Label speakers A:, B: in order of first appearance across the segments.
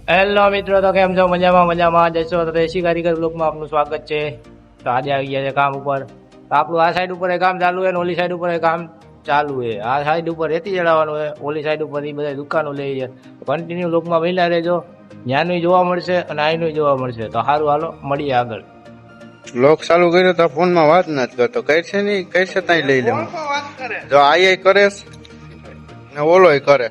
A: Hello મિત્રો, તો કેમ છો? મજામાં મજામાં જશો તો દેશી કારીગર બ્લોકમાં આપનું સ્વાગત છે. તો આજે આવી ગયા છે કામ ઉપર. તો આપણું આ સાઈડ ઉપર કામ ચાલુ છે ને ઓલી સાઈડ ઉપર કામ ચાલુ છે. આ સાઈડ ઉપર રેતી ચડાવવાનું છે, ઓલી સાઈડ ઉપર એ બધા દુકાનો લઈ છે. કન્ટિન્યુ બ્લોકમાં વહેલા રહેજો, ત્યાંનું જોવા મળશે અને અહીંનું જોવા મળશે. તો સારું, હાલો મળીએ આગળ.
B: લોક ચાલુ કર્યો તો ફોન માં વાત નથી કરતો, કરશે નહીં કરશે ત્યાં લઈ લેવું. જો આ કરે ને ઓલો કરે,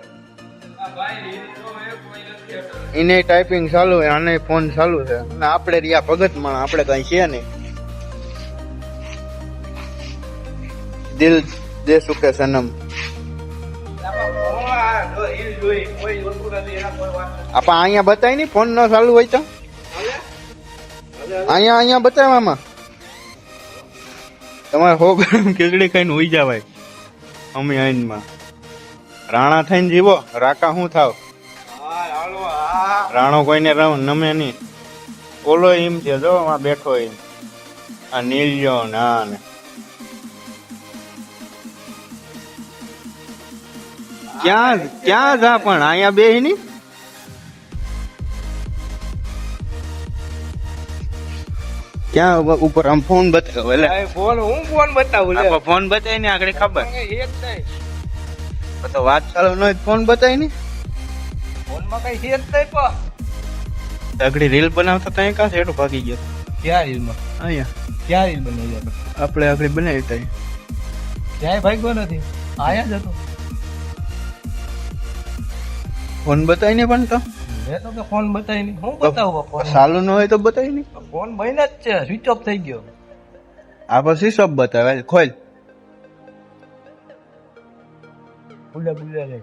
B: એને ટાઈપિંગ ચાલુ છે, આને ફોન ચાલુ છે અને આપણે રહ્યા ભગત માણા, આપણે કઈ છે નહીં. દિલ દે સુકે સનમ. આપા અહીંયા બતાય નહીં, ફોન ન ચાલુ હોય તો અહીંયા બતાવવામાં તમારે હો ખીચડી ખાઈને હોઈ જવાય. અમે આઈનમાં રાણા થઈને જીવો, રાકા શું થાવ? રાણો કોઈને નમે નહીં. ઓલો એમ છે, જો આ બેઠો એમ, આ નીલજો ના ને ક્યાં જા, પણ અહીંયા બે ની ક્યાં ઉપર આમ ફોન બતાવો.
A: ફોન બતાવું
B: ફોન બતાવી ને આગળ ખબર તો વાત ચાલુ ન ફોન બતાવી ને
A: ફોનમાં કઈ છે જ નહીં.
B: આગળ રીલ બનાવતા ત્યાં કાં સેટો ભાગી ગયો.
A: ક્યાં રીલમાં?
B: અહીંયા
A: ક્યાં રીલ બનાવી
B: આપણે આગળ બનાવી ત્યાં
A: ક્યાંય ભાગ્યો નથી, આયા જ હતો.
B: ફોન બતાવી ને પણ તો
A: મેં તો કે ફોન બતાવી નહીં. હું બતાવું ફોન?
B: ચાલુ ન હોય તો બતાવી નહીં.
A: ફોન બન્યા જ છે, સ્વિચ ઓફ થઈ ગયો.
B: આ પછી સબ બતાવે. ખોલ
A: ભૂલે રે.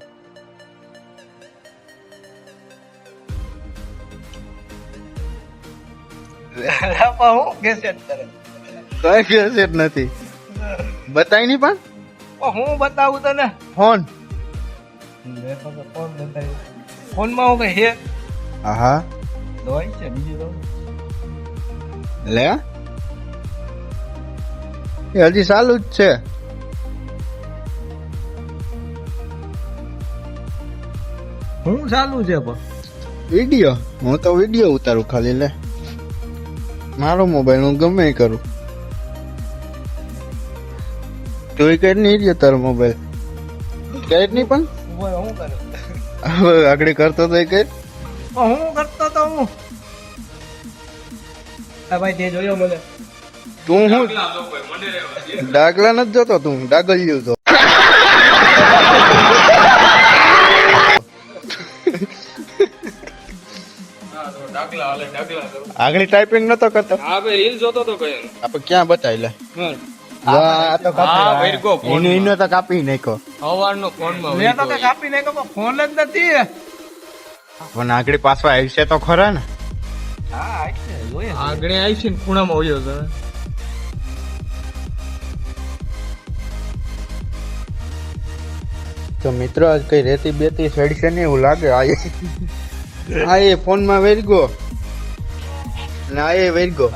A: હું કેસેટ કરે?
B: કઈ કેસેટ નથી બતાવી નહીં પણ
A: હું બતાવું તને
B: ફોન.
A: મેં તો ફોન બતાવ્યો. ફોનમાં હું કઈ હે?
B: હા
A: દવાઈ છે બીજું તો
B: લે, એ હજી ચાલુ જ છે.
A: હું ચાલુ છે પણ
B: વિડીયો, હું તો વિડીયો ઉતારું ખાલી. લે મારો મોબાઈલ હું ગમે એ કરું. તું કઈ નહીં રહ્યો તારો મોબાઈલ કઈ નહીં પણ
A: હું કરે
B: હવે આગળ કરતો તો એ કઈ
A: હું કરતો તો હું. ભાઈ તે જોયો મને?
B: તું હું ડાગલા નથી જોતો, તું ડાગલ્યું તો. આગળ ટાઈપિંગ નતો કરતો.
A: રીલ જોતો તો કઈ
B: આપણે ક્યાં બતાવી લે. આ તો કાપી એનો તો કાપી નાખ્યો.
A: સવારનો ફોનમાં મેં તો કાપી નાખ્યો, ફોન જ નથી.
B: પણ આગળ પાછો આવશે તો ખરા ને.
A: હા આગળ આવી છે ને ખૂણામાં હોયો છે.
B: તો મિત્રો આજ કઈ રેતી બેતી સડશે ને એવું લાગે. આ એ ફોન માં વેરગો ને આ એ વેરગો.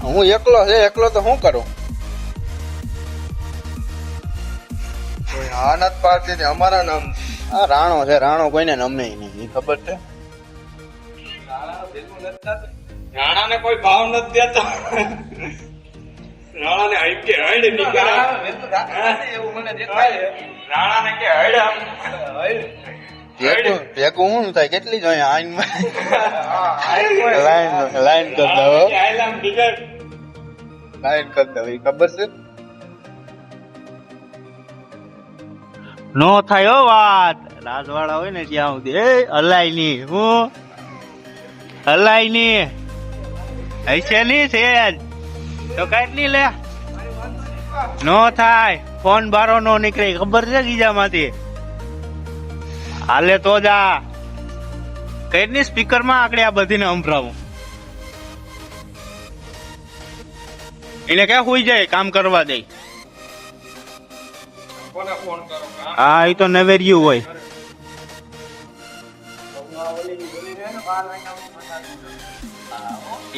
B: હું એકલો છે, એકલો તો શું કરું? આ નથી પાડતી અમારા નામ. આ રાણો છે, રાણો કોઈને નમે નહીં, એ ખબર છે.
A: રાણા ને કોઈ ભાવ નથી દેતો. રાણા ને હાઈટ કે હાઈડ નીકળે એવું મને દેખાય. રાણા ને કે હાઈડ
B: ભેગું શું થાય? કેટલી જોઈએ લાઈન લાઈન કરી દો, લાઈન કરી દો. એ ખબર છે નો થાય હો વાત. રાજવાળા હોય ને ત્યાં સુધી એ હલાય ની, હું હલાય ની હશે ની છે તો કેટલી લે નો થાય. ફોન બારો નો નીકળે, ખબર છે ગીજા માંથી. હાલે તો જા કેટલી સ્પીકર માં આકડે આ બધીને સંભળાવું. એને ક્યાં હોઈ જાય, કામ કરવા દે. હા એ તો નવેર્યું હોય.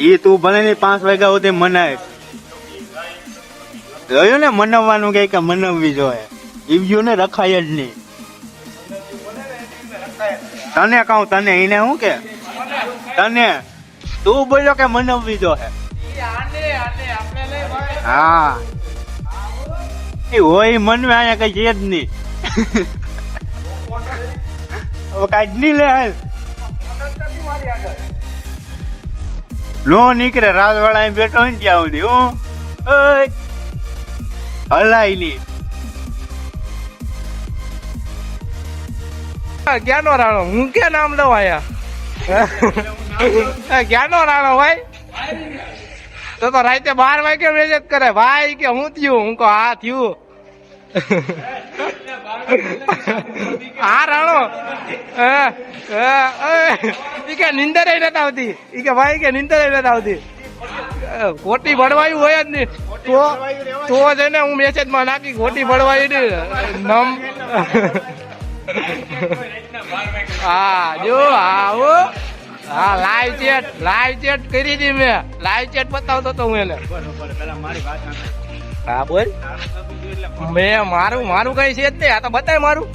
B: એ તું ભલે ને 5 વાગ્યા સુધી મનાય. જોયું ને મનાવવાનું કે મનાવવી જોઈએ. ઈવ્યુ ને રખાય જ નહીં. તને કહું તને એને શું કે તને તું બોલ્યો કે મનવવી જો હે હા એ હોય મનવે અહીંયા કઈ છે જ નહીં હવે કાંઈ નહીં લે હાલ નો નીકળે રાજવાળા બેઠો ને ત્યાં સુધી હું હલાય નહીં
A: ક્યાંનો રાણો હું કે નામ લઉં આયા ક્યાંનો રાણો ભાઈ તો રાતે 12 વાગે મેસેજ કરે ભાઈ કે હું થયું હું કહું હા થયું હા રાણો ઈ કે નિંદર નથી આવતી ઈ કે ભાઈ કે નિંદર નથી આવતી ખોટી ભળવાયું હોય જ નહીં તો છે ને હું મેસેજ માં નાખી ખોટી ભળવાયું નમ હા જો આવો હા લાઈવ ચેટ કરી હતી મેં લાઈવ ચેટ બતાવતો હતો હું એને હા બોલ મેં મારું કઈ છે જ નહીં આ તો બતાય મારું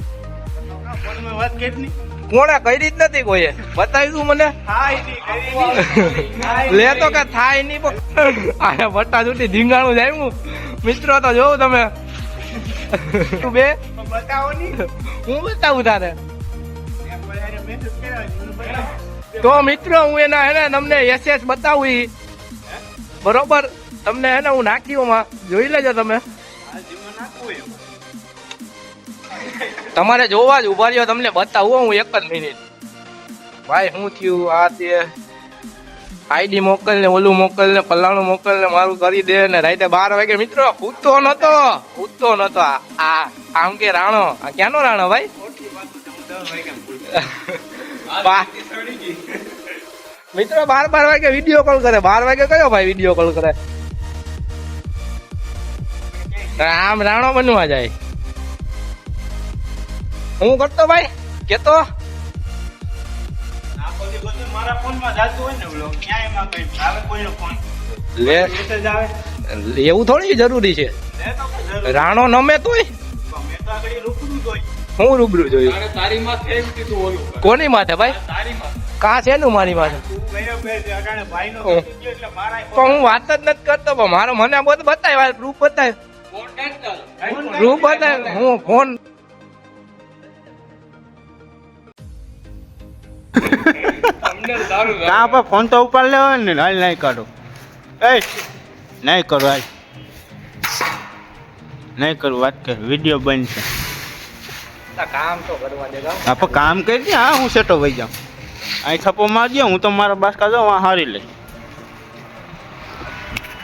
A: કોણે કરી જ નથી કોઈએ બતાવી તું મને લે તો કે થાય નહીં આ બટ્ટા છૂટી ધીંગાણું જાય મિત્રો તો જોઉં તમે તું બે બતાવો નહીં હું બતાવું તારે તો મિત્રો હું એના હે ને તમને એસએસ બતાવું બરોબર તમને હે ને હું નાખ્યું જોઈ લેજો તમે તમારે જોવા જ ઉભા રહ્યો તમને બતાવું હું 1 જ મિનિટ ભાઈ શું થયું આ તે આઈડી મોકલ ને ઓલું મોકલ ને પલાણું મોકલ ને મારું કરી દે ને રાતે 12 વાગે મિત્રો પૂછતો નતો આમ કે રાણો આ ક્યાંનો રાણો ભાઈ મિત્રો 12 વાગે વિડીયો કોલ કરે 12 વાગે કયો ભાઈ વિડીયો કોલ કરે આમ રાણો બનવા જાય હું કરતો ભાઈ કેતો એવું થોડી જરૂરી છે રાણો નમે તોય હું રૂબરૂ જોયું કોની માથે ભાઈ કા છે નું મારી માથે પણ હું વાત જ નથી કરતો પણ મારો મને બધું બતાય પ્રૂફ બતાય હું ફોન
B: ફોન તો ઉપર લેવો ને હાલ નહીં કાઢો નહીં કરો હાલ નહીં કરું વાત કર વિડીયો બનશે
A: કામ તો કરવા દે
B: આપણે કામ કરી દે હા હું સેટો વહી જાઉં અહીં થપ્પો મારજો હું તો મારા બાસકા જાઉં હારી લઈ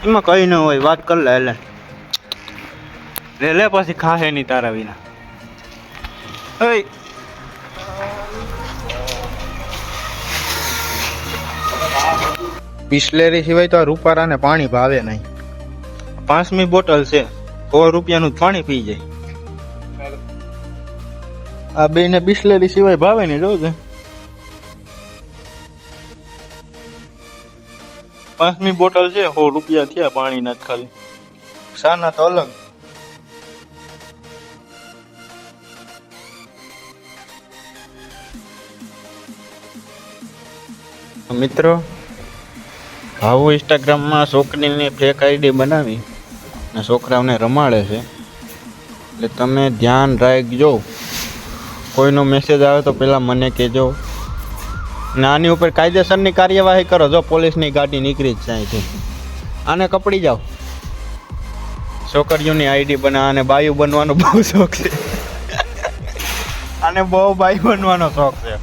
B: એમાં કઈ ન હોય વાત કર લે લે પછી ખાહે નહીં તારા વિના
C: બિસ્લેરી સિવાય તો રૂપારાને પાણી ભાવે નહીં
B: 5મી બોટલ છે 100 રૂપિયાનું પાણી પી જાય
C: આ બેને બિસ્લેરી સિવાય ભાવે નહીં જોજે
B: 5મી બોટલ છે 100 રૂપિયા થયા પાણી ના ખાલી
C: સાના તો અલગ
B: મિત્રો આવું ઇન્સ્ટાગ્રામમાં છોકરીની ફેક આઈડી બનાવી ને છોકરાઓને રમાડે છે એટલે તમે ધ્યાન રાખજો કોઈનો મેસેજ આવે તો પહેલાં મને કહેજો ને આની ઉપર કાયદેસરની કાર્યવાહી કરો જો પોલીસની ગાડી નીકળી જ જાય છે આને કપડી જાઓ છોકરીઓની આઈડી બનાવે અને બાયુ બનવાનો બહુ શોખ છે આને બહુ બાયુ બનવાનો શોખ છે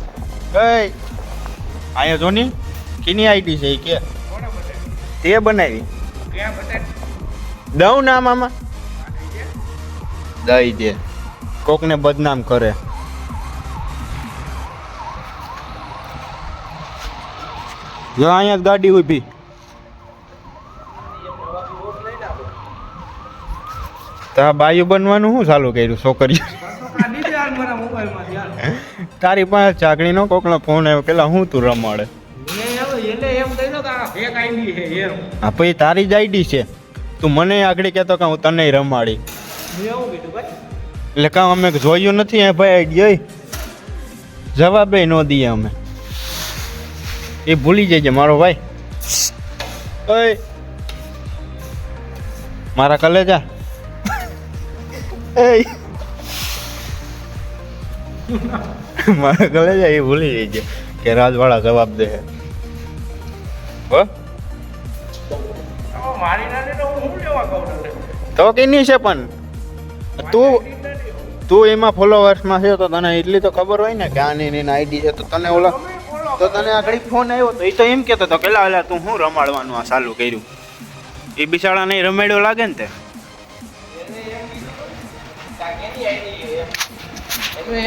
B: અહીંયા જો ની કીની આઈડી છે એ કે તે બનાવી દઉં નામ આમાં દઈ દે કોકને બદનામ કરે જો અહીંયા જ ગાડી ઊભી તા બાયુ બનવાનું શું ચાલુ કર્યું છોકરી તારી પાસે ચાકડી નો કોકનો ફોન આવ્યો પેલા હું તું રમાડે હા પછી તારી જ આઈડી છે તું મને આગળ કહેતો કે હું તને રમાડી એટલે કામ અમે જોયું નથી હે ભાઈ આઈડી જવાબ ન દઈએ અમે. એ ભૂલી જજે મારો ભાઈ. ઓય મારા કલેજા. એય મારા કલેજા એ ભૂલી જજે કે રાજવાળા જવાબ દે. હો
A: મારી નાને તો હું લેવા કહું તને.
B: તો કેની છે પણ તું એમાં ફોલોવર્સમાં છે તો તને એટલી તો ખબર હોય ને કે આની એની આઈડી છે તો તને ઓલા તો તને આગળ ફોન આવ્યો તો એ તો એમ કહેતો તો કેલા ઓલા તું શું રમાડવાનું આ ચાલુ કર્યું. એ બિચારા નહીં રમાડ્યો લાગે ને તે.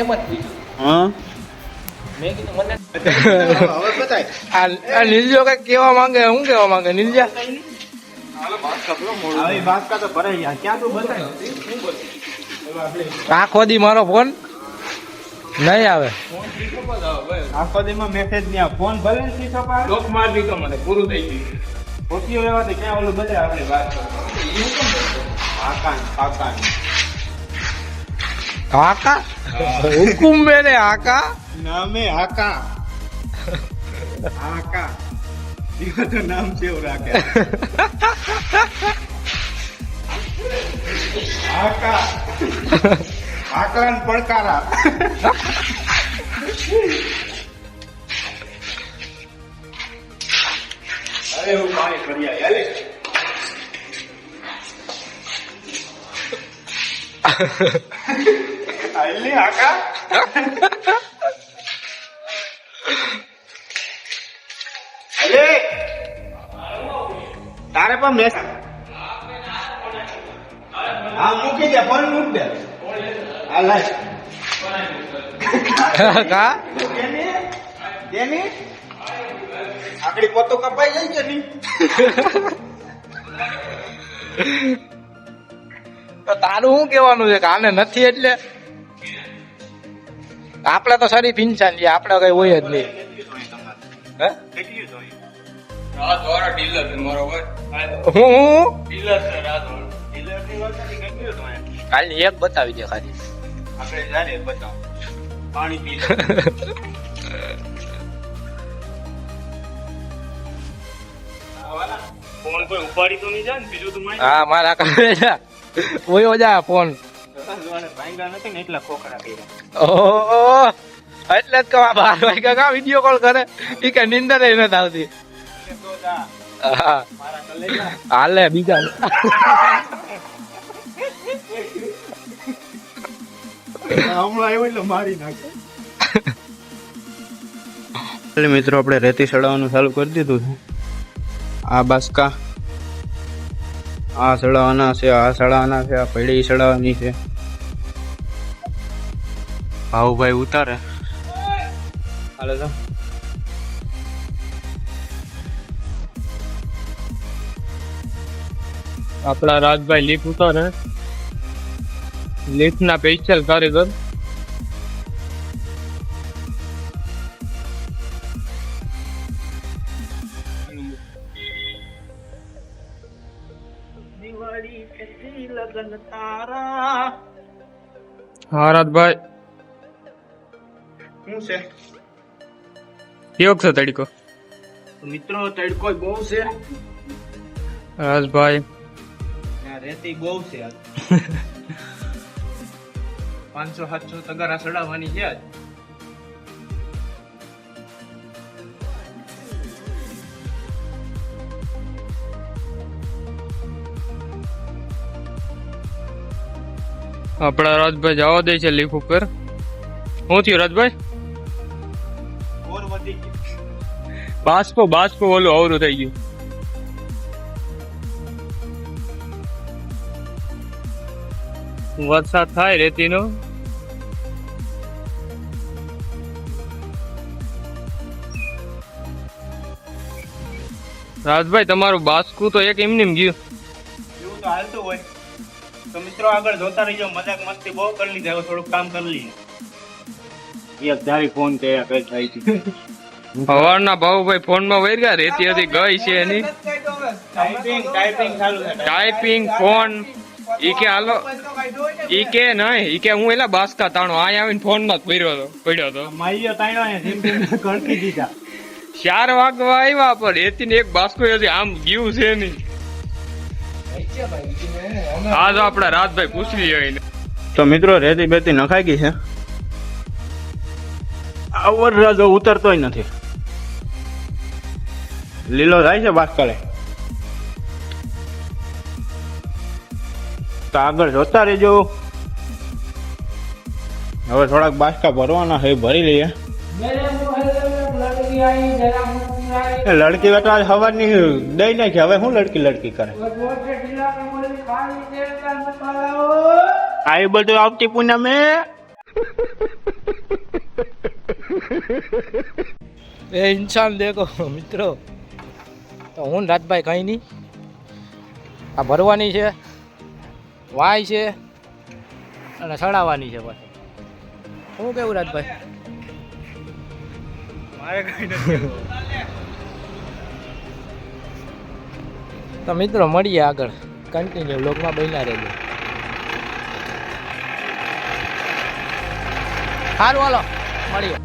A: એમ જ બીજું
B: હા
A: મેં કીધું મને હવે બતાય આ નિલજો કઈ કેવા માંગે શું કેવા માંગે નિલજા આખો દી મારો ફોન નહીં આવે.
B: આખો દીમાં મેસેજ નહીં ફોન ભલે ને સીધો પાડે.
A: લોક માર દીધો મને પૂરું થઈ ગયું.
B: પોતીઓ લેવા તો ક્યાં ઓલું બધે આપણે વાત
A: આકા હુકુમ મેરે આકા
B: નામે આકા આકા દીવા તો નામ છે એવું રાખે. આકા આકલાન પડકારા. અરે હું પાણી કરી આલે. આલે આકા અલે તારે પણ મેસ આ મૂકી દે ફોન મૂક દે. આ લાય
A: કા
B: દેની આકડી પોતો કપાઈ જાય કે નહીં.
A: તો તારું શું કેવાનું છે કે આને નથી એટલે આપડે તો શરીફ ઇન્સાન છે આપડે કઈ હોય જ નહીં. હે
B: કેટલી જોઈએ
A: રાજવાળા ડીલર છે મારો ભાઈ. ડીલર છે રાજવાળા.
B: ડીલરની વાત નથી કેટલી જોઈએ
A: કાલની એક બતાવી દે ખાલી.
B: આપણે જાને બતાવ પાણી પી લે. ફોન કોઈ ઉપાડી તો નહીં જાય ને બીજું તો માહિતી.
A: હા મારા કાલે જા ઓયો જા ફોન.
B: ભાંગા નથી ને એટલા ખોખરા કર્યા.
A: ઓહો એટલે જ કહા 12 વાગ્યા કા વિડિયો કોલ કરે ઈ કે નિંદર એ નથી આવતી. હા
B: મારા કલેજા
A: હાલે બીજા
B: હમણાં આવ્યો એટલે મારી નાખે. એટલે મિત્રો આપણે રેતી સડાવવાનું ચાલુ કરી દીધું છે. આ બાસકા આ સડાવવાના છે, આ સડાવવાના છે, આ પડી સડાવવાની છે. ભાઉભાઈ ઉતારે હાલે તો
D: આપણા રાજભાઈ લીફ ઉતારે લીફ ના સ્પેશિયલ કારીગર. હા રાજભાઈ
B: શું છે
D: કેવો છે તડકો?
B: મિત્રો તડકો બહુ છે,
D: રાજભાઈ
B: રેતી બહુ છે. 500-700 તગારા સડાવવાની છે આજ.
D: આપણા રાજભાઈ જવા દે છે લીફ ઉપર. શું થયું રાજભાઈ?
B: ઓર વધી ગઈ.
D: બાષ્પો ઓલું અવરું થઈ ગયું. વરસાદ થાય રેતીનો. રાજભાઈ તમારું બાસ્કું તો એક એમનેમ ગયું.
B: એવું તો હાલતું હોય તો મિત્રો આગળ જોતા રહીજો. મજાક મસ્તી બહુ કરી લીધી, હવે થોડુંક કામ કરી લઈએ. એક ધારી ફોન કે કઈ થાય છે.
D: સવારના ભાઉભાઈ ફોનમાં વહી ગયા, રેતી હતી ગઈ છે એની.
B: ટાઈપિંગ ચાલુ છે.
D: ટાઈપિંગ ફોન ઈ કે હાલો ઈ કે નહીં, ઈ કે હું એલા બાસકા તાણો આય આવીને ફોન માં પડ્યો હતો.
B: માઈયો તાણ્યો ને ધીમ ધીમ કડકી દીધા.
D: 4 વાગવા આવ્યા પણ એથી ને એક બાસ્કો હજી આમ ગયું છે નહીં. આજ આપડા રાતભાઈ પૂછી લઈએ.
C: તો મિત્રો રેતી બેતી નખાઈ ગઈ છે. આ વરરાજો ઉતરતોય નથી. લીલો થાય છે બાસ્કલે. તો આગળ જોતા રહેજો. હવે થોડાક બાસ્કા ભરવાના છે, ભરી લઈએ. લડકી બેટા આજ સવારની દઈ નાખી, હવે શું લડકી કરે? આવી બધું આવતી પૂનમે.
A: એ ઇન્સાન દેખો મિત્રો, તો હું ને રાજભાઈ કઈ નહીં. આ ભરવાની છે, વાય છે અને સડાવવાની છે. પાછું શું કેવું રાજભાઈ?
B: મારે કઈ નથી.
A: તો મિત્રો મળીએ આગળ, કન્ટિન્યુ બ્લોગમાં બન્યા રહેજો. સારું હાલો મળીએ.